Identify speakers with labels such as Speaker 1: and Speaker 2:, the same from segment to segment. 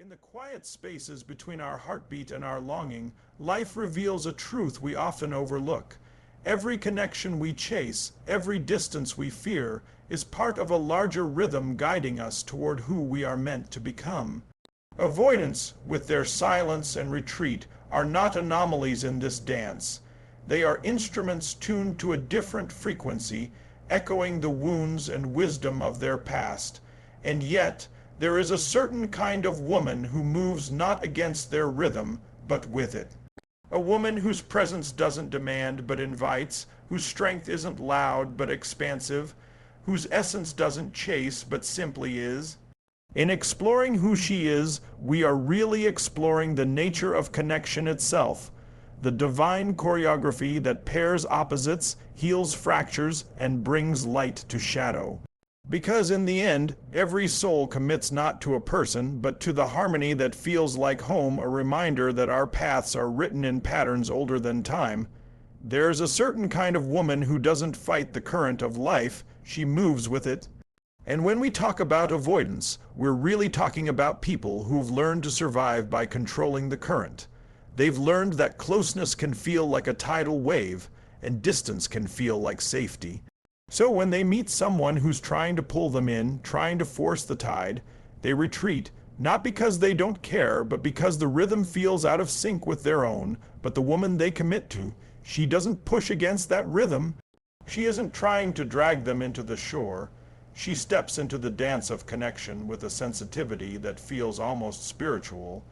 Speaker 1: In the quiet spaces between our heartbeat and our longing, life reveals a truth we often overlook. Every connection we chase, every distance we fear, is part of a larger rhythm guiding us toward who we are meant to become. Avoidants, with their silence and retreat, are not anomalies in this dance. They are instruments tuned to a different frequency, echoing the wounds and wisdom of their past. And yet, there is a certain kind of woman who moves not against their rhythm, but with it. A woman whose presence doesn't demand but invites, whose strength isn't loud but expansive, whose essence doesn't chase but simply is. In exploring who she is, we are really exploring the nature of connection itself, the divine choreography that pairs opposites, heals fractures, and brings light to shadow. Because in the end, every soul commits not to a person, but to the harmony that feels like home, a reminder that our paths are written in patterns older than time. There's a certain kind of woman who doesn't fight the current of life, she moves with it. And when we talk about avoidance, we're really talking about people who've learned to survive by controlling the current. They've learned that closeness can feel like a tidal wave, and distance can feel like safety. So when they meet someone who's trying to pull them in, trying to force the tide, they retreat, not because they don't care, but because the rhythm feels out of sync with their own. But the woman they commit to, she doesn't push against that rhythm. She isn't trying to drag them into the shore. She steps into the dance of connection with a sensitivity that feels almost spiritual.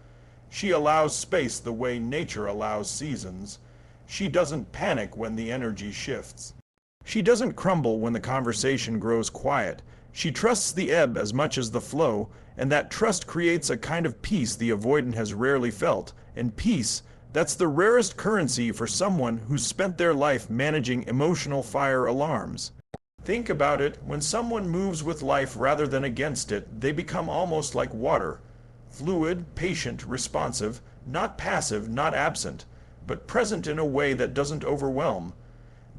Speaker 1: She allows space the way nature allows seasons. She doesn't panic when the energy shifts. She doesn't crumble when the conversation grows quiet. She trusts the ebb as much as the flow, and that trust creates a kind of peace the avoidant has rarely felt. And peace, that's the rarest currency for someone who's spent their life managing emotional fire alarms. Think about it, when someone moves with life rather than against it, they become almost like water. Fluid, patient, responsive, not passive, not absent, but present in a way that doesn't overwhelm.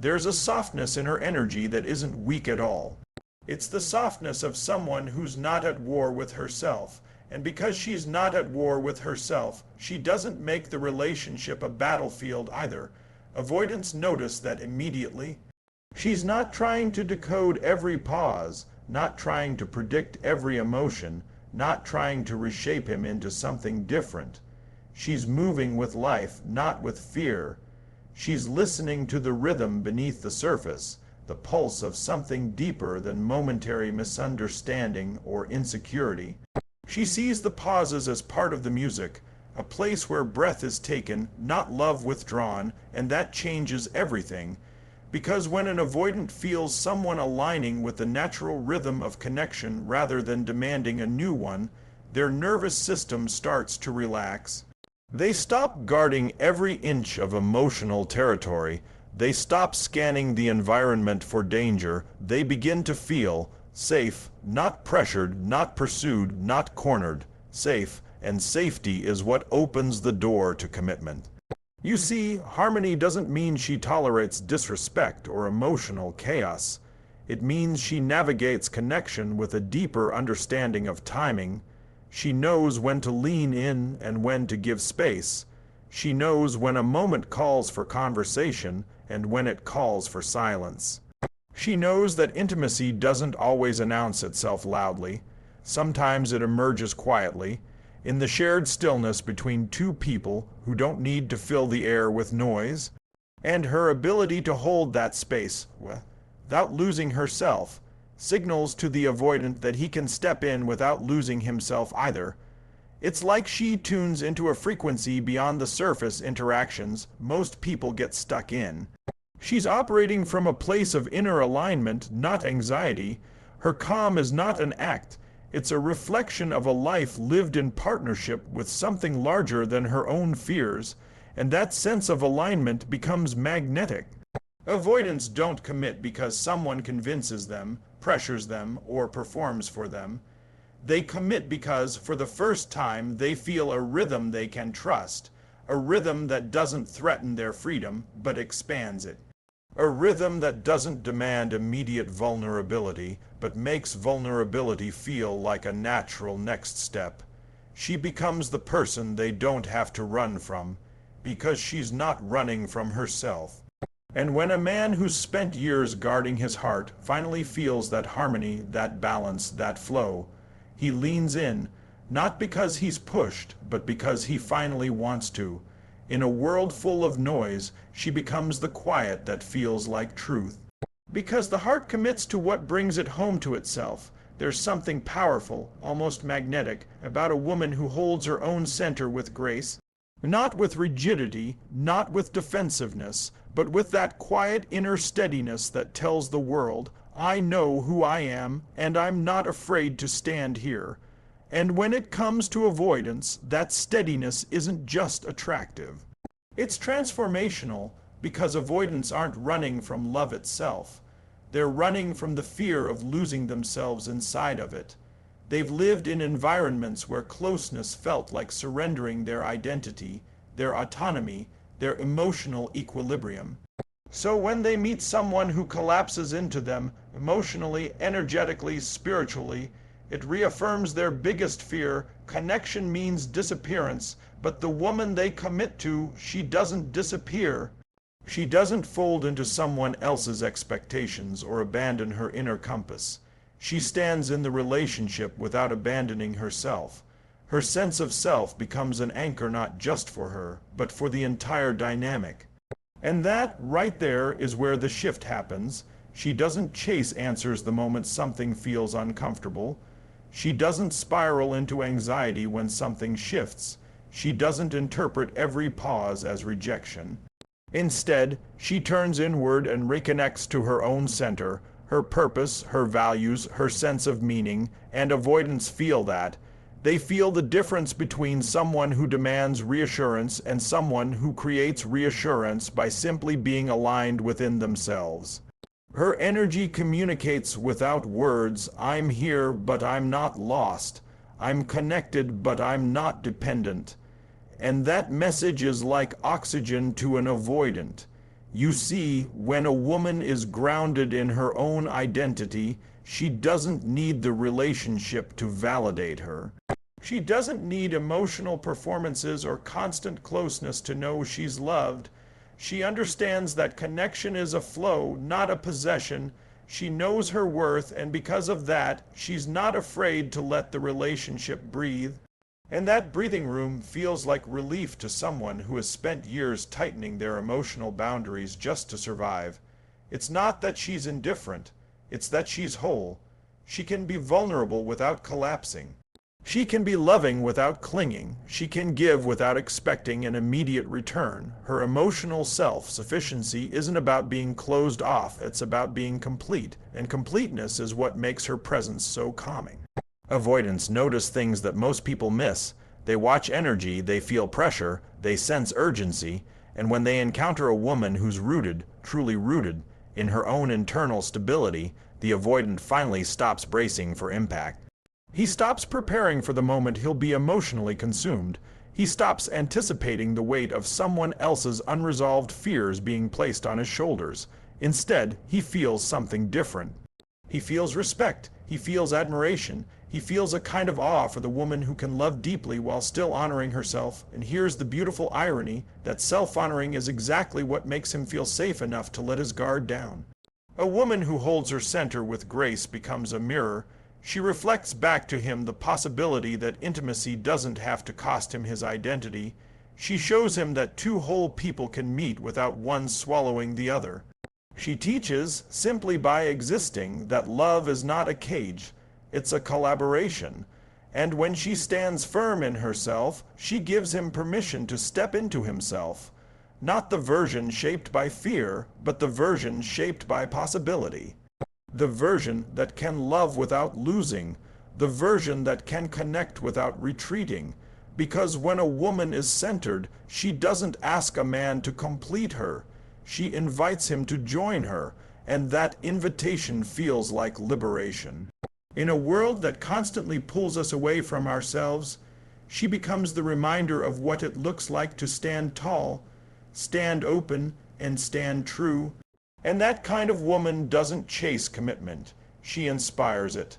Speaker 1: There's a softness in her energy that isn't weak at all. It's the softness of someone who's not at war with herself. And because she's not at war with herself, she doesn't make the relationship a battlefield either. Avoidants notice that immediately. She's not trying to decode every pause, not trying to predict every emotion, not trying to reshape him into something different. She's moving with life, not with fear. She's listening to the rhythm beneath the surface, the pulse of something deeper than momentary misunderstanding or insecurity. She sees the pauses as part of the music, a place where breath is taken, not love withdrawn, and that changes everything. Because when an avoidant feels someone aligning with the natural rhythm of connection rather than demanding a new one, their nervous system starts to relax. They stop guarding every inch of emotional territory. They stop scanning the environment for danger. They begin to feel safe, not pressured, not pursued, not cornered. Safe, and safety is what opens the door to commitment. You see, harmony doesn't mean she tolerates disrespect or emotional chaos. It means she navigates connection with a deeper understanding of timing. She knows when to lean in and when to give space. She knows when a moment calls for conversation and when it calls for silence. She knows that intimacy doesn't always announce itself loudly. Sometimes it emerges quietly, in the shared stillness between two people who don't need to fill the air with noise. And her ability to hold that space, without losing herself, signals to the avoidant that he can step in without losing himself either. It's like she tunes into a frequency beyond the surface interactions most people get stuck in. She's operating from a place of inner alignment, not anxiety. Her calm is not an act. It's a reflection of a life lived in partnership with something larger than her own fears, and that sense of alignment becomes magnetic. Avoidants don't commit because someone convinces them, pressures them, or performs for them. They commit because, for the first time, they feel a rhythm they can trust, a rhythm that doesn't threaten their freedom, but expands it. A rhythm that doesn't demand immediate vulnerability, but makes vulnerability feel like a natural next step. She becomes the person they don't have to run from, because she's not running from herself. And when a man who's spent years guarding his heart finally feels that harmony, that balance, that flow, he leans in, not because he's pushed, but because he finally wants to. In a world full of noise, she becomes the quiet that feels like truth. Because the heart commits to what brings it home to itself. There's something powerful, almost magnetic, about a woman who holds her own center with grace, not with rigidity, not with defensiveness, but with that quiet inner steadiness that tells the world, I know who I am, and I'm not afraid to stand here. And when it comes to avoidance, that steadiness isn't just attractive. It's transformational, because avoidants aren't running from love itself. They're running from the fear of losing themselves inside of it. They've lived in environments where closeness felt like surrendering their identity, their autonomy, their emotional equilibrium. So when they meet someone who collapses into them, emotionally, energetically, spiritually, it reaffirms their biggest fear. Connection means disappearance, but the woman they commit to, she doesn't disappear. She doesn't fold into someone else's expectations or abandon her inner compass. She stands in the relationship without abandoning herself. Her sense of self becomes an anchor not just for her, but for the entire dynamic. And that, right there, is where the shift happens. She doesn't chase answers the moment something feels uncomfortable. She doesn't spiral into anxiety when something shifts. She doesn't interpret every pause as rejection. Instead, she turns inward and reconnects to her own center, her purpose, her values, her sense of meaning, and avoidants feel that. They feel the difference between someone who demands reassurance and someone who creates reassurance by simply being aligned within themselves. Her energy communicates without words, I'm here, but I'm not lost. I'm connected, but I'm not dependent. And that message is like oxygen to an avoidant. You see, when a woman is grounded in her own identity, she doesn't need the relationship to validate her. She doesn't need emotional performances or constant closeness to know she's loved. She understands that connection is a flow, not a possession. She knows her worth, and because of that, she's not afraid to let the relationship breathe. And that breathing room feels like relief to someone who has spent years tightening their emotional boundaries just to survive. It's not that she's indifferent, it's that she's whole. She can be vulnerable without collapsing. She can be loving without clinging. She can give without expecting an immediate return. Her emotional self-sufficiency isn't about being closed off, it's about being complete, and completeness is what makes her presence so calming. Avoidants notice things that most people miss. They watch energy, they feel pressure, they sense urgency, and when they encounter a woman who's rooted, truly rooted, in her own internal stability, the avoidant finally stops bracing for impact. He stops preparing for the moment he'll be emotionally consumed. He stops anticipating the weight of someone else's unresolved fears being placed on his shoulders. Instead, he feels something different. He feels respect. He feels admiration. He feels a kind of awe for the woman who can love deeply while still honoring herself. And here's the beautiful irony, that self-honoring is exactly what makes him feel safe enough to let his guard down. A woman who holds her center with grace becomes a mirror. She reflects back to him the possibility that intimacy doesn't have to cost him his identity. She shows him that two whole people can meet without one swallowing the other. She teaches, simply by existing, that love is not a cage, it's a collaboration. And when she stands firm in herself, she gives him permission to step into himself. Not the version shaped by fear, but the version shaped by possibility. The version that can love without losing, the version that can connect without retreating. Because when a woman is centered, she doesn't ask a man to complete her. She invites him to join her, and that invitation feels like liberation. In a world that constantly pulls us away from ourselves, she becomes the reminder of what it looks like to stand tall, stand open, and stand true. And that kind of woman doesn't chase commitment, she inspires it.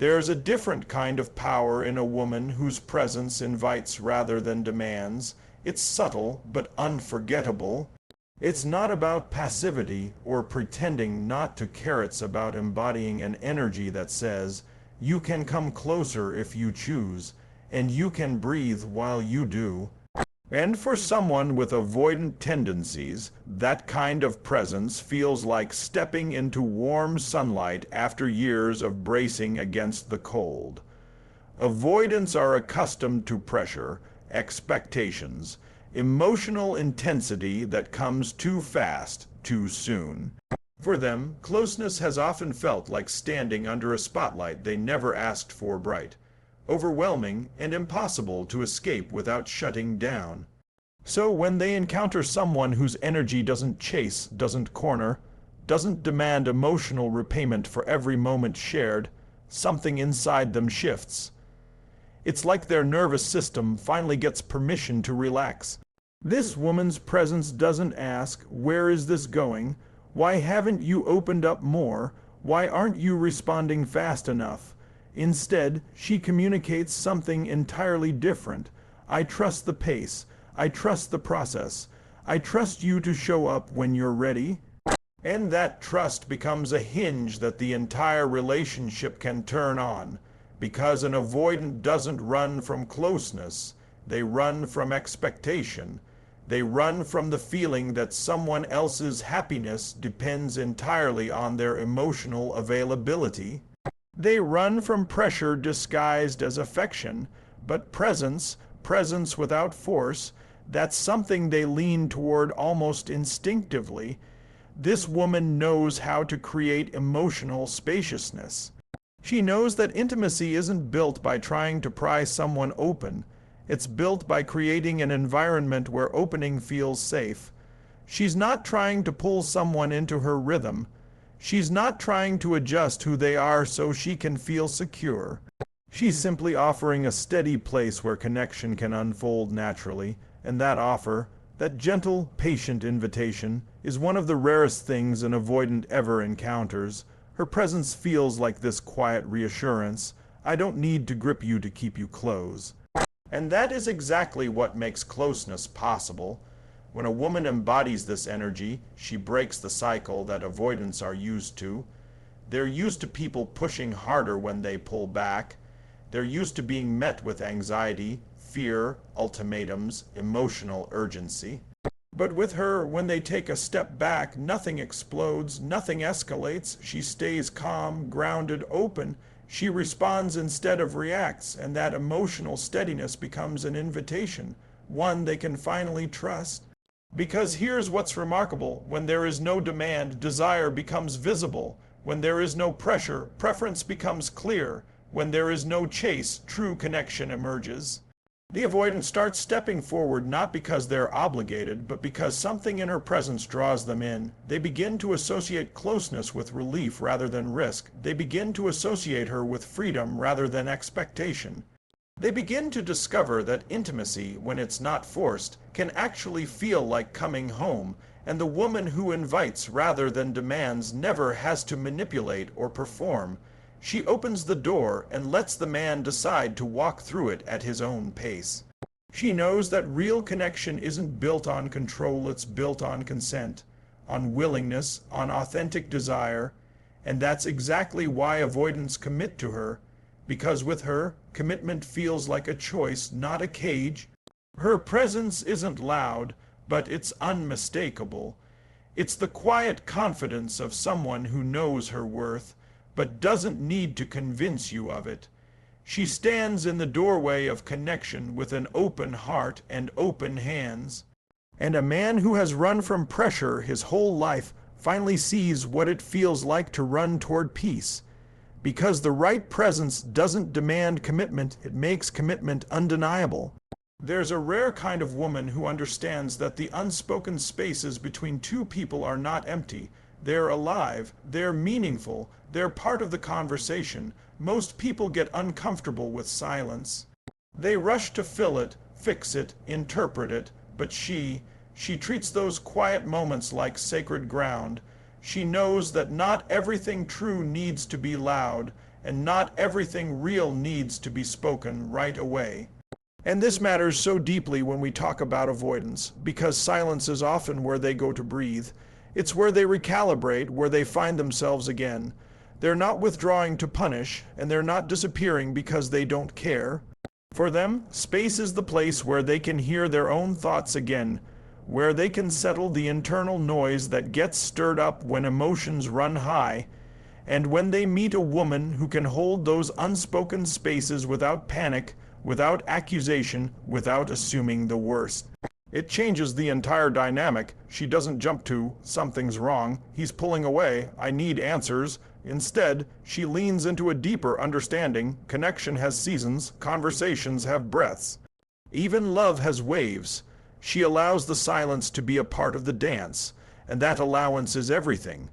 Speaker 1: There's a different kind of power in a woman whose presence invites rather than demands. It's subtle but unforgettable. It's not about passivity or pretending not to care. It's about embodying an energy that says, you can come closer if you choose, and you can breathe while you do. And for someone with avoidant tendencies, that kind of presence feels like stepping into warm sunlight after years of bracing against the cold. Avoidants are accustomed to pressure, expectations, emotional intensity that comes too fast, too soon. For them, closeness has often felt like standing under a spotlight they never asked for, bright, overwhelming, and impossible to escape without shutting down. So when they encounter someone whose energy doesn't chase, doesn't corner, doesn't demand emotional repayment for every moment shared, something inside them shifts. It's like their nervous system finally gets permission to relax. This woman's presence doesn't ask, where is this going? Why haven't you opened up more? Why aren't you responding fast enough? Instead, she communicates something entirely different. I trust the pace. I trust the process. I trust you to show up when you're ready. And that trust becomes a hinge that the entire relationship can turn on. Because an avoidant doesn't run from closeness. They run from expectation. They run from the feeling that someone else's happiness depends entirely on their emotional availability. They run from pressure disguised as affection, but presence without force, that's something they lean toward almost instinctively. This woman knows how to create emotional spaciousness. She knows that intimacy isn't built by trying to pry someone open. It's built by creating an environment where opening feels safe. She's not trying to pull someone into her rhythm. She's not trying to adjust who they are so she can feel secure. She's simply offering a steady place where connection can unfold naturally, and that offer, that gentle, patient invitation, is one of the rarest things an avoidant ever encounters. Her presence feels like this quiet reassurance. I don't need to grip you to keep you close. And that is exactly what makes closeness possible. When a woman embodies this energy, she breaks the cycle that avoidants are used to. They're used to people pushing harder when they pull back. They're used to being met with anxiety, fear, ultimatums, emotional urgency. But with her, when they take a step back, nothing explodes, nothing escalates. She stays calm, grounded, open. She responds instead of reacts, and that emotional steadiness becomes an invitation, one they can finally trust. Because here's what's remarkable: when there is no demand, desire becomes visible. When there is no pressure, preference becomes clear. When there is no chase, true connection emerges. The avoidant starts stepping forward not because they're obligated, but because something in her presence draws them in. They begin to associate closeness with relief rather than risk. They begin to associate her with freedom rather than expectation. They begin to discover that intimacy, when it's not forced, can actually feel like coming home, and the woman who invites rather than demands never has to manipulate or perform. She opens the door and lets the man decide to walk through it at his own pace. She knows that real connection isn't built on control, it's built on consent, on willingness, on authentic desire, and that's exactly why avoidants commit to her, because with her, commitment feels like a choice, not a cage. Her presence isn't loud, but it's unmistakable. It's the quiet confidence of someone who knows her worth, but doesn't need to convince you of it. She stands in the doorway of connection with an open heart and open hands. And a man who has run from pressure his whole life finally sees what it feels like to run toward peace. Because the right presence doesn't demand commitment, it makes commitment undeniable. There's a rare kind of woman who understands that the unspoken spaces between two people are not empty. They're alive, they're meaningful, they're part of the conversation. Most people get uncomfortable with silence. They rush to fill it, fix it, interpret it, but she treats those quiet moments like sacred ground. She knows that not everything true needs to be loud, and not everything real needs to be spoken right away. And this matters so deeply when we talk about avoidance, because silence is often where they go to breathe. It's where they recalibrate, where they find themselves again. They're not withdrawing to punish, and they're not disappearing because they don't care. For them, space is the place where they can hear their own thoughts again, where they can settle the internal noise that gets stirred up when emotions run high, and when they meet a woman who can hold those unspoken spaces without panic, without accusation, without assuming the worst. It changes the entire dynamic. She doesn't jump to, something's wrong, he's pulling away, I need answers. Instead, she leans into a deeper understanding. Connection has seasons, conversations have breaths. Even love has waves. She allows the silence to be a part of the dance, and that allowance is everything.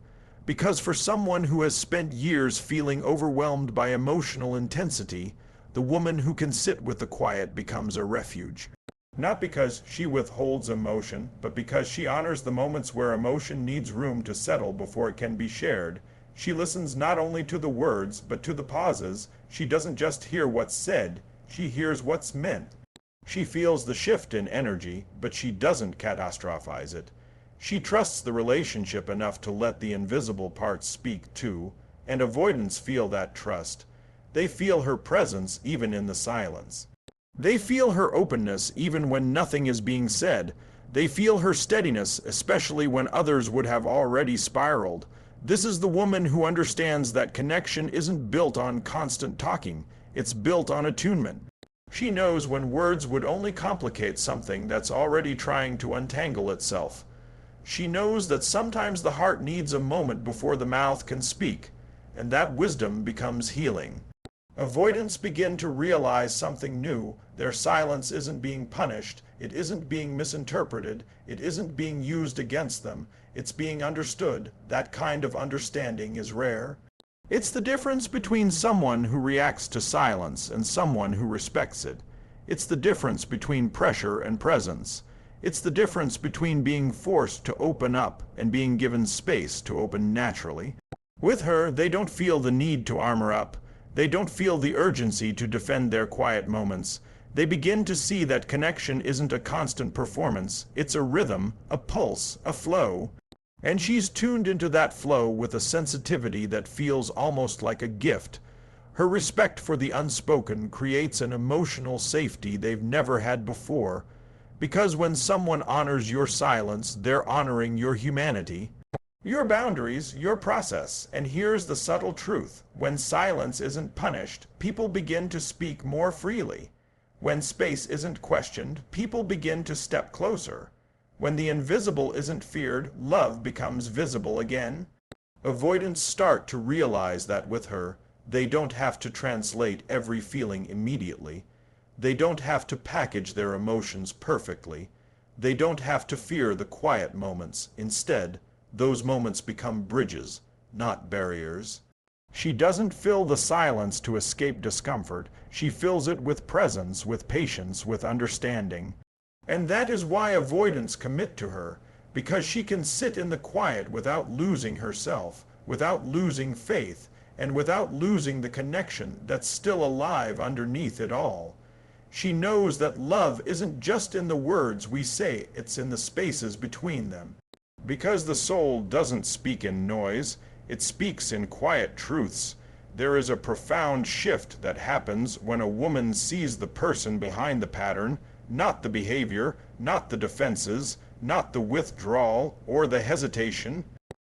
Speaker 1: Because for someone who has spent years feeling overwhelmed by emotional intensity, the woman who can sit with the quiet becomes a refuge. Not because she withholds emotion, but because she honors the moments where emotion needs room to settle before it can be shared. She listens not only to the words, but to the pauses. She doesn't just hear what's said, she hears what's meant. She feels the shift in energy, but she doesn't catastrophize it. She trusts the relationship enough to let the invisible parts speak too, and avoidants feel that trust. They feel her presence even in the silence. They feel her openness even when nothing is being said. They feel her steadiness, especially when others would have already spiraled. This is the woman who understands that connection isn't built on constant talking, it's built on attunement. She knows when words would only complicate something that's already trying to untangle itself. She knows that sometimes the heart needs a moment before the mouth can speak, and that wisdom becomes healing. Avoidants begin to realize something new. Their silence isn't being punished, it isn't being misinterpreted, it isn't being used against them, it's being understood. That kind of understanding is rare. It's the difference between someone who reacts to silence and someone who respects it. It's the difference between pressure and presence. It's the difference between being forced to open up and being given space to open naturally. With her, they don't feel the need to armor up. They don't feel the urgency to defend their quiet moments. They begin to see that connection isn't a constant performance. It's a rhythm, a pulse, a flow. And she's tuned into that flow with a sensitivity that feels almost like a gift. Her respect for the unspoken creates an emotional safety they've never had before. Because when someone honors your silence, they're honoring your humanity. Your boundaries, your process. And here's the subtle truth. When silence isn't punished, people begin to speak more freely. When space isn't questioned, people begin to step closer. When the invisible isn't feared, love becomes visible again. Avoidants start to realize that with her, they don't have to translate every feeling immediately. They don't have to package their emotions perfectly. They don't have to fear the quiet moments. Instead, those moments become bridges, not barriers. She doesn't fill the silence to escape discomfort. She fills it with presence, with patience, with understanding. And that is why avoidants commit to her, because she can sit in the quiet without losing herself, without losing faith, and without losing the connection that's still alive underneath it all. She knows that love isn't just in the words we say, it's in the spaces between them. Because the soul doesn't speak in noise, it speaks in quiet truths. There is a profound shift that happens when a woman sees the person behind the pattern, not the behavior, not the defenses, not the withdrawal or the hesitation,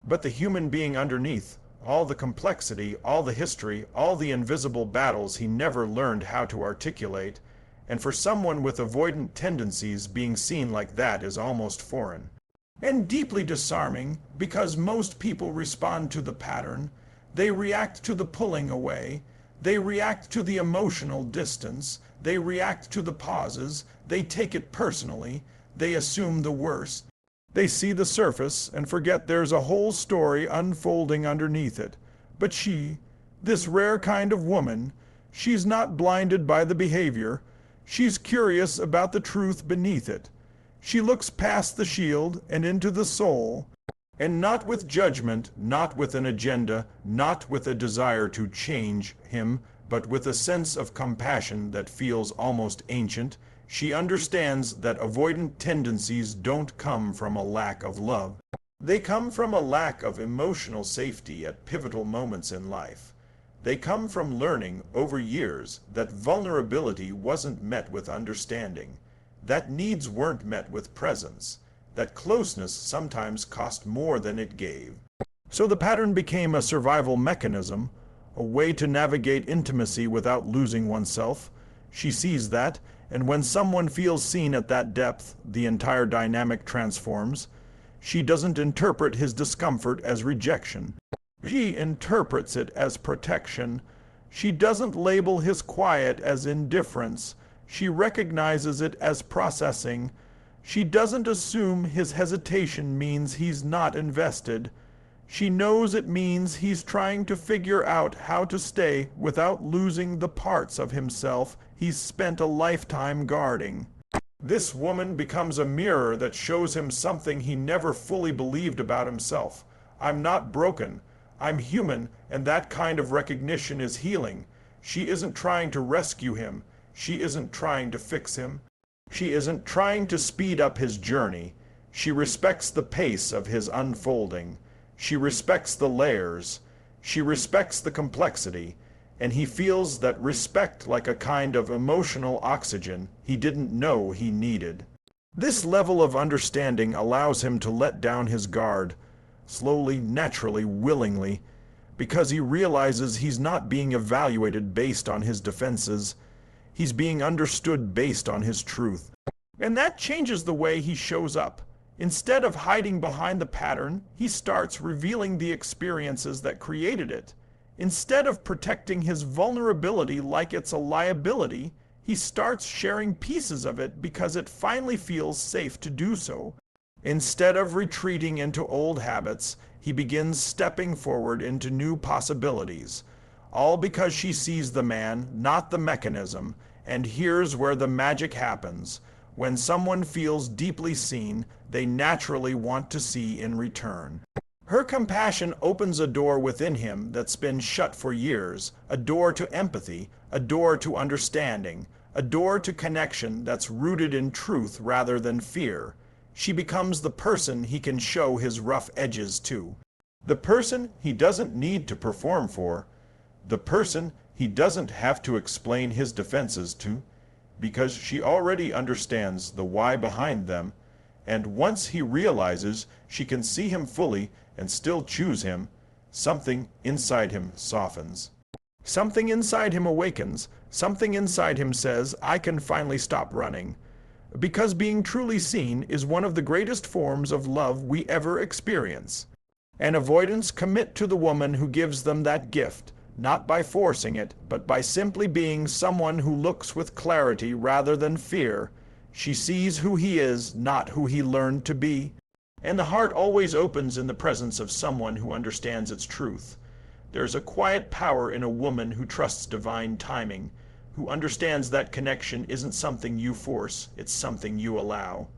Speaker 1: but the human being underneath, all the complexity, all the history, all the invisible battles he never learned how to articulate. And for someone with avoidant tendencies, being seen like that is almost foreign. And deeply disarming, because most people respond to the pattern. They react to the pulling away. They react to the emotional distance. They react to the pauses. They take it personally. They assume the worst. They see the surface and forget there's a whole story unfolding underneath it. But she, this rare kind of woman, she's not blinded by the behavior. She's curious about the truth beneath it. She looks past the shield and into the soul. And not with judgment, not with an agenda, not with a desire to change him, but with a sense of compassion that feels almost ancient, she understands that avoidant tendencies don't come from a lack of love. They come from a lack of emotional safety at pivotal moments in life. They come from learning over years that vulnerability wasn't met with understanding, that needs weren't met with presence, that closeness sometimes cost more than it gave. So the pattern became a survival mechanism, a way to navigate intimacy without losing oneself. She sees that, and when someone feels seen at that depth, the entire dynamic transforms. She doesn't interpret his discomfort as rejection. She interprets it as protection. She doesn't label his quiet as indifference. She recognizes it as processing. She doesn't assume his hesitation means he's not invested. She knows it means he's trying to figure out how to stay without losing the parts of himself he's spent a lifetime guarding. This woman becomes a mirror that shows him something he never fully believed about himself. I'm not broken. I'm human, and that kind of recognition is healing. She isn't trying to rescue him. She isn't trying to fix him. She isn't trying to speed up his journey. She respects the pace of his unfolding. She respects the layers. She respects the complexity. And he feels that respect like a kind of emotional oxygen he didn't know he needed. This level of understanding allows him to let down his guard, slowly, naturally, willingly, because he realizes he's not being evaluated based on his defenses. He's being understood based on his truth. And that changes the way he shows up. Instead of hiding behind the pattern, he starts revealing the experiences that created it. Instead of protecting his vulnerability like it's a liability, he starts sharing pieces of it because it finally feels safe to do so. Instead of retreating into old habits, he begins stepping forward into new possibilities. All because she sees the man, not the mechanism, and here's where the magic happens. When someone feels deeply seen, they naturally want to see in return. Her compassion opens a door within him that's been shut for years, a door to empathy, a door to understanding, a door to connection that's rooted in truth rather than fear. She becomes the person he can show his rough edges to, the person he doesn't need to perform for, the person he doesn't have to explain his defenses to, because she already understands the why behind them, and once he realizes she can see him fully and still choose him, something inside him softens. Something inside him awakens. Something inside him says, I can finally stop running. Because being truly seen is one of the greatest forms of love we ever experience. And avoidants commit to the woman who gives them that gift, not by forcing it, but by simply being someone who looks with clarity rather than fear. She sees who he is, not who he learned to be. And the heart always opens in the presence of someone who understands its truth. There's a quiet power in a woman who trusts divine timing, who understands that connection isn't something you force, it's something you allow.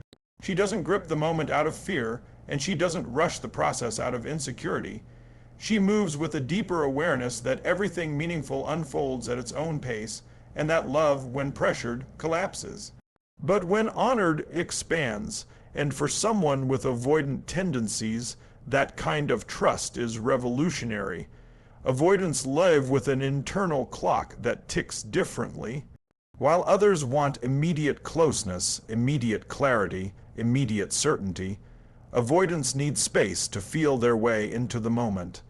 Speaker 1: She doesn't grip the moment out of fear, and she doesn't rush the process out of insecurity. She moves with a deeper awareness that everything meaningful unfolds at its own pace, and that love, when pressured, collapses. But when honored, expands. And for someone with avoidant tendencies, that kind of trust is revolutionary. Avoidants live with an internal clock that ticks differently. While others want immediate closeness, immediate clarity, immediate certainty, avoidants need space to feel their way into the moment.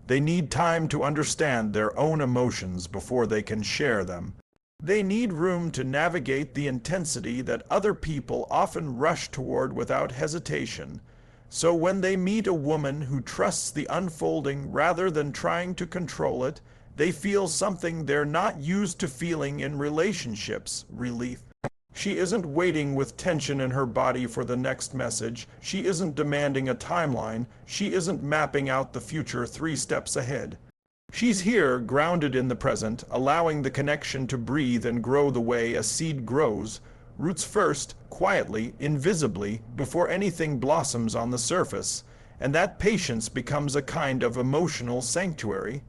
Speaker 1: They need time to understand their own emotions before they can share them. They need room to navigate the intensity that other people often rush toward without hesitation. So when they meet a woman who trusts the unfolding rather than trying to control it, they feel something they're not used to feeling in relationships: relief. She isn't waiting with tension in her body for the next message. She isn't demanding a timeline. She isn't mapping out the future 3 steps ahead. She's here, grounded in the present, allowing the connection to breathe and grow the way a seed grows, roots first, quietly, invisibly, before anything blossoms on the surface. and that patience becomes a kind of emotional sanctuary.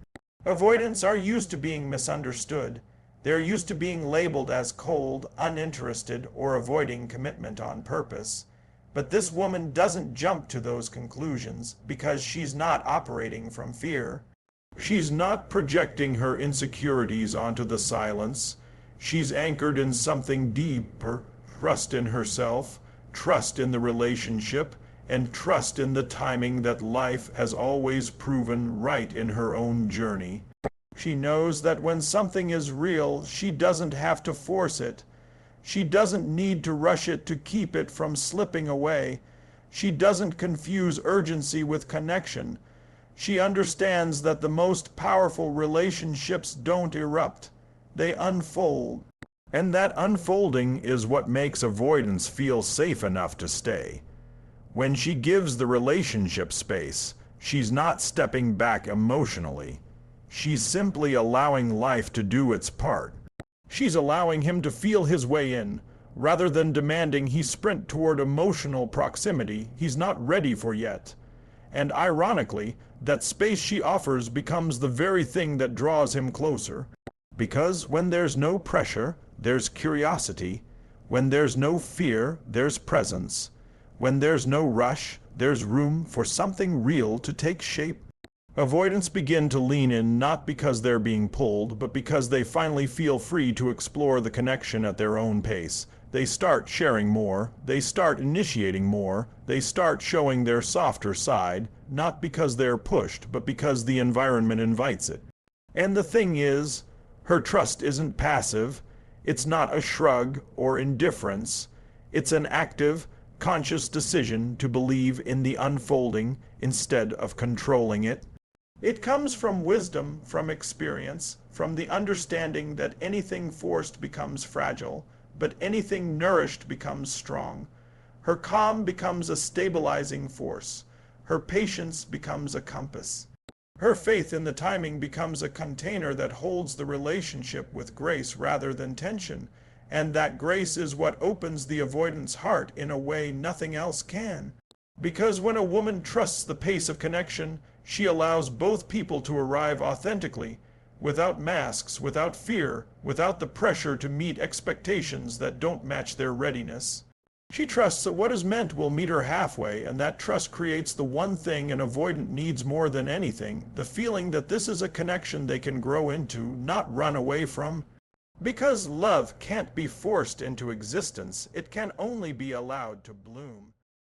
Speaker 1: Avoidants are used to being misunderstood. They're used to being labeled as cold, uninterested, or avoiding commitment on purpose. But this woman doesn't jump to those conclusions because she's not operating from fear. She's not projecting her insecurities onto the silence. She's anchored in something deeper, trust in herself, trust in the relationship, and trust in the timing that life has always proven right in her own journey. She knows that when something is real, she doesn't have to force it. She doesn't need to rush it to keep it from slipping away. She doesn't confuse urgency with connection. She understands that the most powerful relationships don't erupt. They unfold. And that unfolding is what makes avoidance feel safe enough to stay. When she gives the relationship space, she's not stepping back emotionally. She's simply allowing life to do its part. She's allowing him to feel his way in, rather than demanding he sprint toward emotional proximity he's not ready for yet. And ironically, that space she offers becomes the very thing that draws him closer. Because when there's no pressure, there's curiosity. When there's no fear, there's presence. When there's no rush, there's room for something real to take shape. Avoidants begin to lean in not because they're being pulled, but because they finally feel free to explore the connection at their own pace. They start sharing more, they start initiating more, they start showing their softer side, not because they're pushed, but because the environment invites it. And the thing is, her trust isn't passive, it's not a shrug or indifference, it's an active, conscious decision to believe in the unfolding instead of controlling it. It comes from wisdom, from experience, from the understanding that anything forced becomes fragile, but anything nourished becomes strong. Her calm becomes a stabilizing force. Her patience becomes a compass. Her faith in the timing becomes a container that holds the relationship with grace rather than tension. And that grace is what opens the avoidant's heart in a way nothing else can. Because when a woman trusts the pace of connection, she allows both people to arrive authentically, without masks, without fear, without the pressure to meet expectations that don't match their readiness. She trusts that what is meant will meet her halfway, and that trust creates the one thing an avoidant needs more than anything, the feeling that this is a connection they can grow into, not run away from. Because love can't be forced into existence, it can only be allowed to bloom.